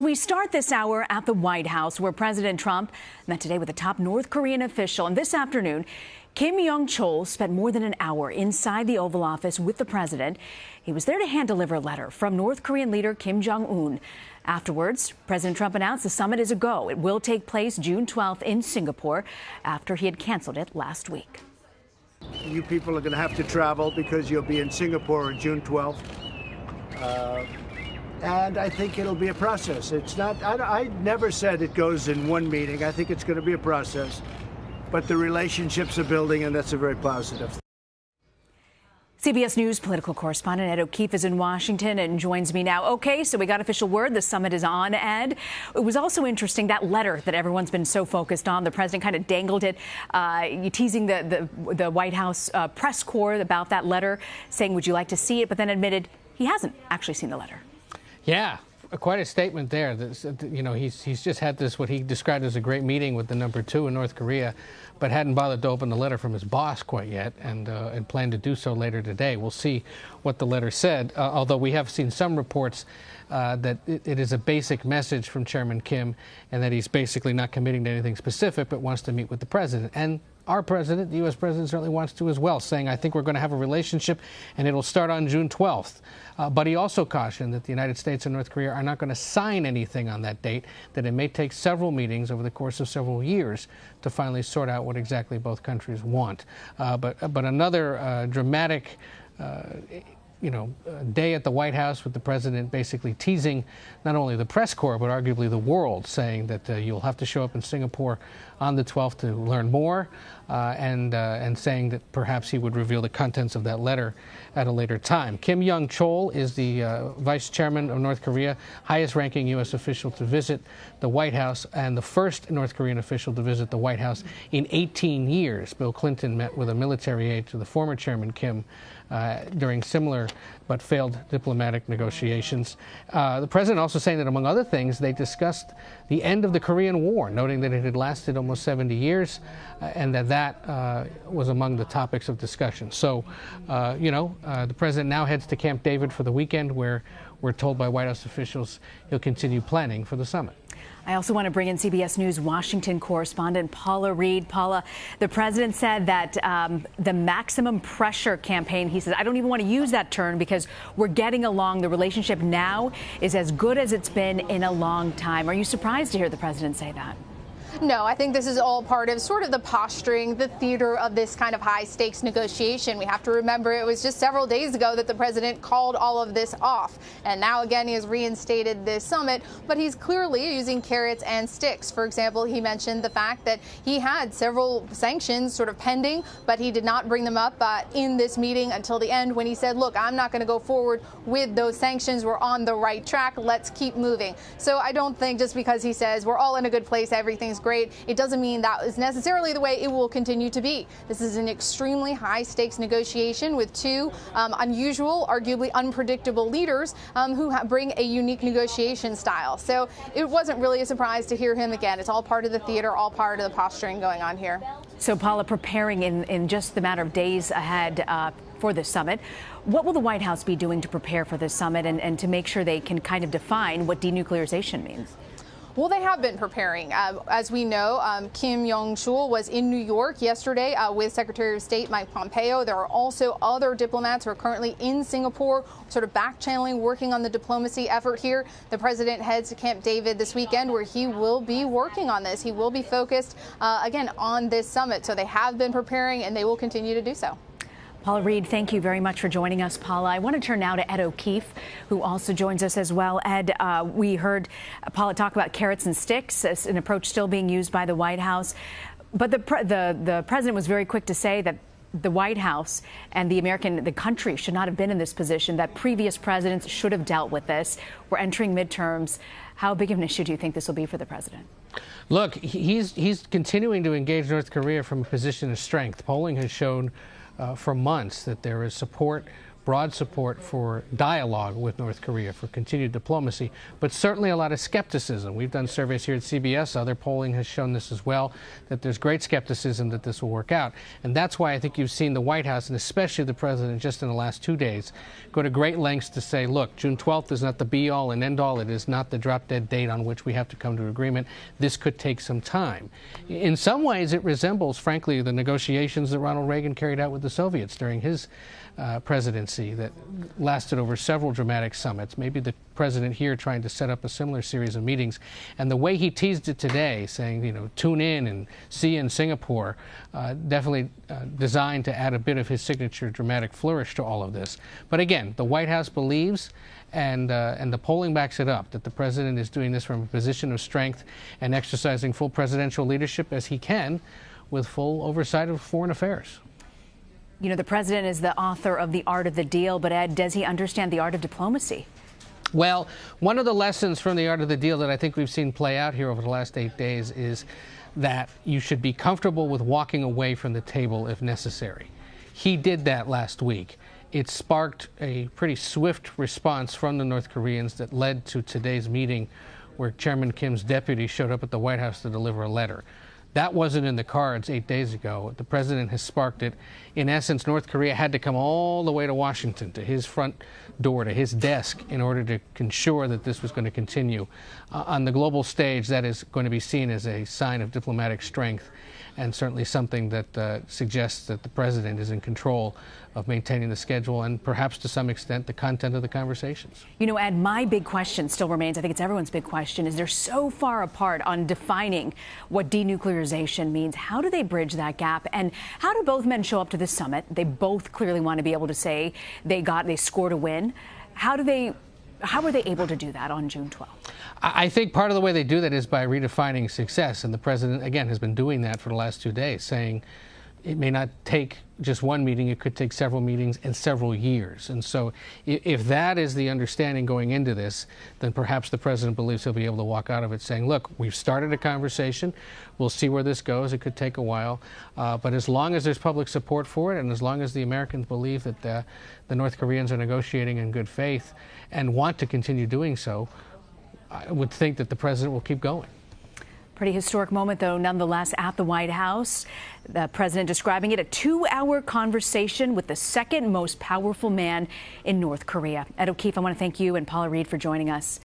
We start this hour at the White House, where President Trump met today with a top North Korean official. And this afternoon, Yong Chol spent more than an hour inside the Oval Office with the president. He was there to hand-deliver a letter from North Korean leader Kim Jong Un. Afterwards, President Trump announced the summit is a go. It will take place June 12th in Singapore after he had canceled it last week. You people are going to have to travel because you'll be in Singapore on June 12th. And I think it'll be a process. It's not, I never said it goes in one meeting. I think it's going to be a process. But the relationships are building, and that's a very positive thing. CBS News political correspondent Ed O'Keefe is in Washington and joins me now. Okay, so we got official word the summit is on, Ed. It was also interesting, that letter that everyone's been so focused on. The president kind of dangled it, teasing the White House press corps about that letter, saying, would you like to see it? But then admitted he hasn't actually seen the letter. Yeah, quite a statement there. You know, he's just had this, what he described as a great meeting with the #2 in North Korea, but hadn't bothered to open the letter from his boss quite yet, and planned to do so later today. We'll see what the letter said, although we have seen some reports that it is a basic message from Chairman Kim, and that he's basically not committing to anything specific, but wants to meet with the president. And our president, the U.S. president, certainly wants to as well, saying, I think we're going to have a relationship, and it'll start on June 12th. But he also cautioned that the United States and North Korea are not going to sign anything on that date, that it may take several meetings over the course of several years to finally sort out what exactly both countries want. But another dramatic day at the White House, with the president basically teasing not only the press corps, but arguably the world, saying that you'll have to show up in Singapore on the 12th to learn more, and saying that perhaps he would reveal the contents of that letter at a later time. Kim Yong Chol is the vice chairman of North Korea, highest-ranking U.S. official to visit the White House, and the first North Korean official to visit the White House in 18 years. Bill Clinton met with a military aide to the former Chairman Kim during similar but failed diplomatic negotiations. The president also saying that, among other things, they discussed the end of the Korean War, noting that it had lasted almost 70 years, and that was among the topics of discussion. So, the president now heads to Camp David for the weekend, where we're told by White House officials he'll continue planning for the summit. I also want to bring in CBS News Washington correspondent Paula Reid. Paula, the president said that the maximum pressure campaign, he says, I don't even want to use that term because we're getting along. The relationship now is as good as it's been in a long time. Are you surprised to hear the president say that? No, I think this is all part of sort of the posturing, the theater of this kind of high-stakes negotiation. We have to remember it was just several days ago that the president called all of this off. And now, again, he has reinstated this summit, but he's clearly using carrots and sticks. For example, he mentioned the fact that he had several sanctions sort of pending, but he did not bring them up in this meeting until the end, when he said, look, I'm not going to go forward with those sanctions. We're on the right track. Let's keep moving. So I don't think just because he says we're all in a good place, everything's great, it doesn't mean that is necessarily the way it will continue to be. This is an extremely high-stakes negotiation with two unusual, arguably unpredictable leaders who bring a unique negotiation style. So it wasn't really a surprise to hear him again. It's all part of the theater, all part of the posturing going on here. So, Paula, preparing in just the matter of days ahead for this summit, what will the White House be doing to prepare for this summit and to make sure they can kind of define what denuclearization means? Well, they have been preparing. As we know, Kim Jong Chol was in New York yesterday with Secretary of State Mike Pompeo. There are also other diplomats who are currently in Singapore, sort of back-channeling, working on the diplomacy effort here. The president heads to Camp David this weekend, where he will be working on this. He will be focused, again, on this summit. So they have been preparing, and they will continue to do so. Paula Reid, thank you very much for joining us, Paula. I want to turn now to Ed O'Keefe, who also joins us as well. Ed, we heard Paula talk about carrots and sticks, an approach still being used by the White House. But the president was very quick to say that the White House and the country should not have been in this position, that previous presidents should have dealt with this. We're entering midterms. How big of an issue do you think this will be for the president? Look, he's continuing to engage North Korea from a position of strength. Polling has shown for months that there is support broad support for dialogue with North Korea, for continued diplomacy, but certainly a lot of skepticism. We've done surveys here at CBS. Other polling has shown this as well, that there's great skepticism that this will work out. And that's why I think you've seen the White House, and especially the president just in the last 2 days, go to great lengths to say, look, June 12th is not the be-all and end-all. It is not the drop-dead date on which we have to come to agreement. This could take some time. In some ways, it resembles, frankly, the negotiations that Ronald Reagan carried out with the Soviets during his presidency that lasted over several dramatic summits. Maybe the president here trying to set up a similar series of meetings. And the way he teased it today, saying, you know, tune in and see you in Singapore, definitely designed to add a bit of his signature dramatic flourish to all of this. But again, the White House believes, and the polling backs it up, that the president is doing this from a position of strength and exercising full presidential leadership as he can with full oversight of foreign affairs. You know, the president is the author of The Art of the Deal, but Ed, does he understand the art of diplomacy? Well, one of the lessons from The Art of the Deal that I think we've seen play out here over the last 8 days is that you should be comfortable with walking away from the table if necessary. He did that last week. It sparked a pretty swift response from the North Koreans that led to today's meeting where Chairman Kim's deputy showed up at the White House to deliver a letter. That wasn't in the cards 8 days ago. The president has sparked it. In essence, North Korea had to come all the way to Washington, to his front door, to his desk, in order to ensure that this was going to continue. On the global stage, that is going to be seen as a sign of diplomatic strength, and certainly something that suggests that the president is in control of maintaining the schedule and perhaps to some extent the content of the conversations. You know, Ed, my big question still remains, I think it's everyone's big question, is they're so far apart on defining what denuclearization means. How do they bridge that gap? And how do both men show up to this summit? They both clearly want to be able to say they scored a win. How are they able to do that on June 12th? I think part of the way they do that is by redefining success. And the president, again, has been doing that for the last 2 days, saying it may not take just one meeting, it could take several meetings and several years. And so if that is the understanding going into this, then perhaps the president believes he'll be able to walk out of it saying, look, we've started a conversation. We'll see where this goes. It could take a while. But as long as there's public support for it, and as long as the Americans believe that the North Koreans are negotiating in good faith and want to continue doing so, I would think that the president will keep going. Pretty historic moment, though, nonetheless, at the White House. The president describing it a 2-hour conversation with the second most powerful man in North Korea. Ed O'Keefe, I want to thank you and Paula Reid for joining us.